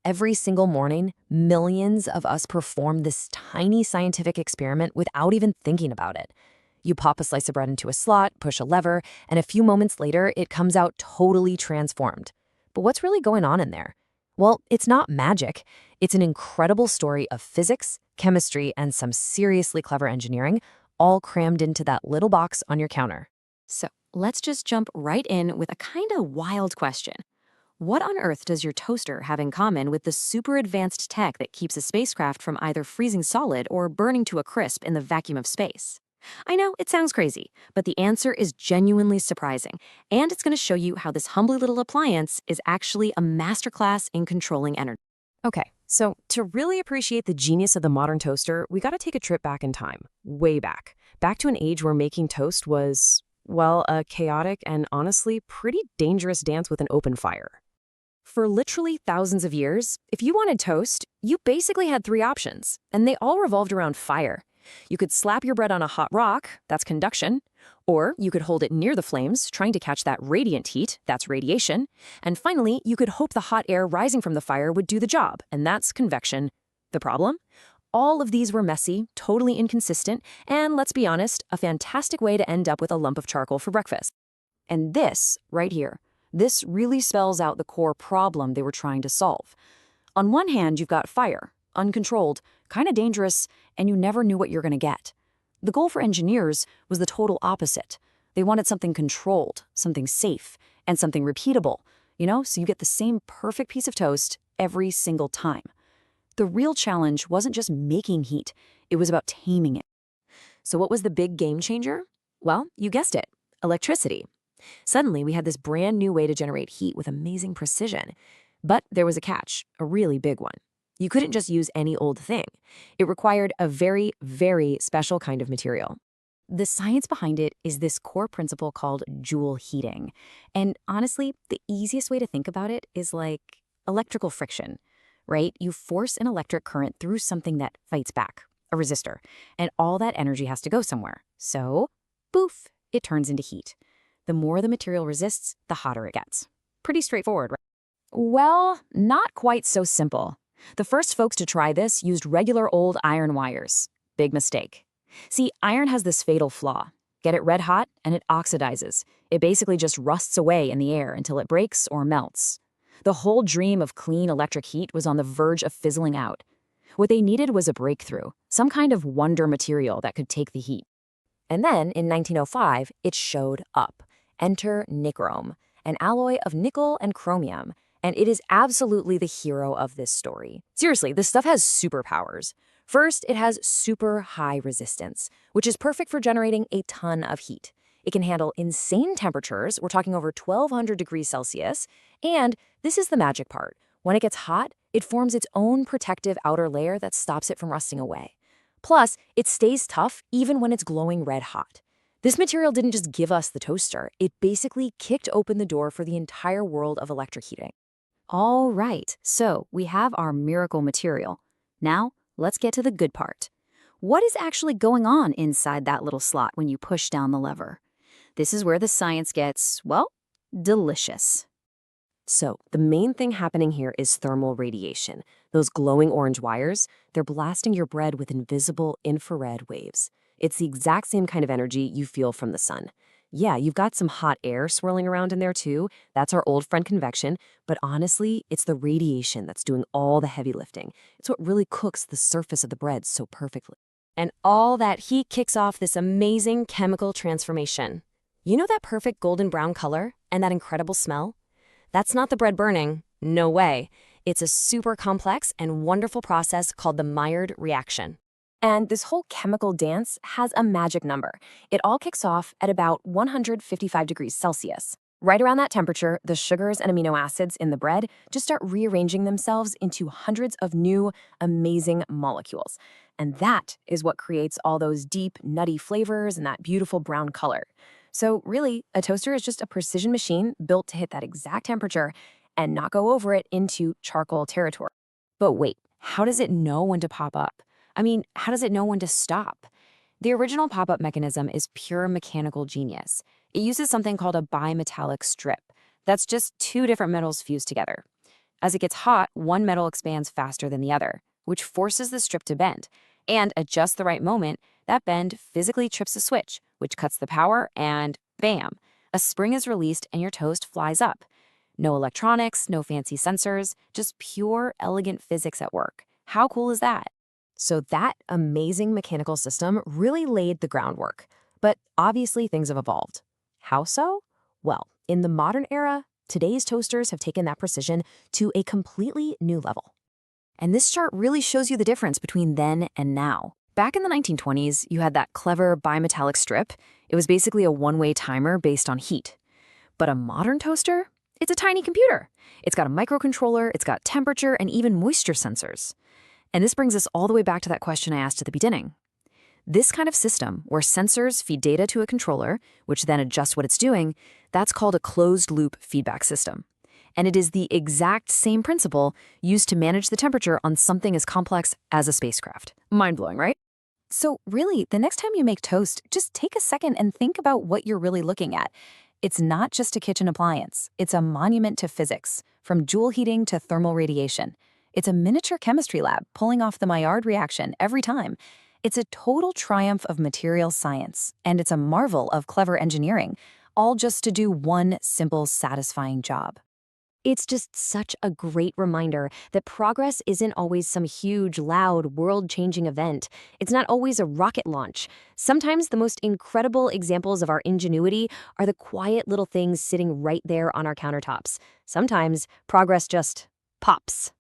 Every single morning, millions of us perform this tiny scientific experiment without even thinking about it. You pop a slice of bread into a slot, push a lever, and a few moments later, it comes out totally transformed. But what's really going on in there? Well, it's not magic. It's an incredible story of physics, chemistry, and some seriously clever engineering, all crammed into that little box on your counter. So let's just jump right in with a kind of wild question. What on earth does your toaster have in common with the super advanced tech that keeps a spacecraft from either freezing solid or burning to a crisp in the vacuum of space? I know it sounds crazy, but the answer is genuinely surprising, and it's going to show you how this humbly little appliance is actually a masterclass in controlling energy. Okay, so to really appreciate the genius of the modern toaster, we gotta take a trip back in time, way back. Back to an age where making toast was, well, a chaotic and honestly pretty dangerous dance with an open fire. For literally thousands of years, if you wanted toast, you basically had three options, and they all revolved around fire. You could slap your bread on a hot rock, that's conduction, or you could hold it near the flames, trying to catch that radiant heat, that's radiation, and finally, you could hope the hot air rising from the fire would do the job, and that's convection. The problem? All of these were messy, totally inconsistent, and let's be honest, a fantastic way to end up with a lump of charcoal for breakfast. And this, right here, this really spells out the core problem they were trying to solve. On one hand, you've got fire, uncontrolled, kind of dangerous, and you never knew what you're going to get. The goal for engineers was the total opposite. They wanted something controlled, something safe, and something repeatable, so you get the same perfect piece of toast every single time. The real challenge wasn't just making heat, it was about taming it. So what was the big game changer? Well, you guessed it, electricity. Suddenly, we had this brand new way to generate heat with amazing precision. But there was a catch, a really big one. You couldn't just use any old thing. It required a very, very special kind of material. The science behind it is this core principle called joule heating. And honestly, the easiest way to think about it is like electrical friction, right? You force an electric current through something that fights back, a resistor, and all that energy has to go somewhere. So, poof, it turns into heat. The more the material resists, the hotter it gets. Pretty straightforward, right? Well, not quite so simple. The first folks to try this used regular old iron wires. Big mistake. See, iron has this fatal flaw. Get it red hot, and it oxidizes. It basically just rusts away in the air until it breaks or melts. The whole dream of clean electric heat was on the verge of fizzling out. What they needed was a breakthrough, some kind of wonder material that could take the heat. And then, in 1905, it showed up. Enter nichrome, an alloy of nickel and chromium, and it is absolutely the hero of this story. Seriously, this stuff has superpowers. First, it has super high resistance, which is perfect for generating a ton of heat. It can handle insane temperatures, we're talking over 1200 degrees Celsius, and this is the magic part. When it gets hot, it forms its own protective outer layer that stops it from rusting away. Plus, it stays tough even when it's glowing red hot. This material didn't just give us the toaster, it basically kicked open the door for the entire world of electric heating. All right, so we have our miracle material. Now, let's get to the good part. What is actually going on inside that little slot when you push down the lever? This is where the science gets, well, delicious. So, the main thing happening here is thermal radiation. Those glowing orange wires, they're blasting your bread with invisible infrared waves. It's the exact same kind of energy you feel from the sun. Yeah, you've got some hot air swirling around in there too. That's our old friend convection. But honestly, it's the radiation that's doing all the heavy lifting. It's what really cooks the surface of the bread so perfectly. And all that heat kicks off this amazing chemical transformation. You know that perfect golden brown color and that incredible smell? That's not the bread burning. No way. It's a super complex and wonderful process called the Maillard reaction. And this whole chemical dance has a magic number. It all kicks off at about 155 degrees Celsius. Right around that temperature, the sugars and amino acids in the bread just start rearranging themselves into hundreds of new, amazing molecules. And that is what creates all those deep, nutty flavors and that beautiful brown color. So really, a toaster is just a precision machine built to hit that exact temperature and not go over it into charcoal territory. But wait, how does it know when to pop up? I mean, how does it know when to stop? The original pop-up mechanism is pure mechanical genius. It uses something called a bimetallic strip. That's just two different metals fused together. As it gets hot, one metal expands faster than the other, which forces the strip to bend. And at just the right moment, that bend physically trips a switch, which cuts the power, and bam, a spring is released and your toast flies up. No electronics, no fancy sensors, just pure, elegant physics at work. How cool is that? So that amazing mechanical system really laid the groundwork. But obviously things have evolved. How so? Well, in the modern era, today's toasters have taken that precision to a completely new level. And this chart really shows you the difference between then and now. Back in the 1920s, you had that clever bimetallic strip. It was basically a one-way timer based on heat. But a modern toaster? It's a tiny computer. It's got a microcontroller, it's got temperature, and even moisture sensors. And this brings us all the way back to that question I asked at the beginning. This kind of system, where sensors feed data to a controller, which then adjusts what it's doing, that's called a closed-loop feedback system. And it is the exact same principle used to manage the temperature on something as complex as a spacecraft. Mind-blowing, right? So really, the next time you make toast, just take a second and think about what you're really looking at. It's not just a kitchen appliance. It's a monument to physics, from joule heating to thermal radiation. It's a miniature chemistry lab pulling off the Maillard reaction every time. It's a total triumph of material science, and it's a marvel of clever engineering, all just to do one simple, satisfying job. It's just such a great reminder that progress isn't always some huge, loud, world-changing event. It's not always a rocket launch. Sometimes the most incredible examples of our ingenuity are the quiet little things sitting right there on our countertops. Sometimes progress just pops.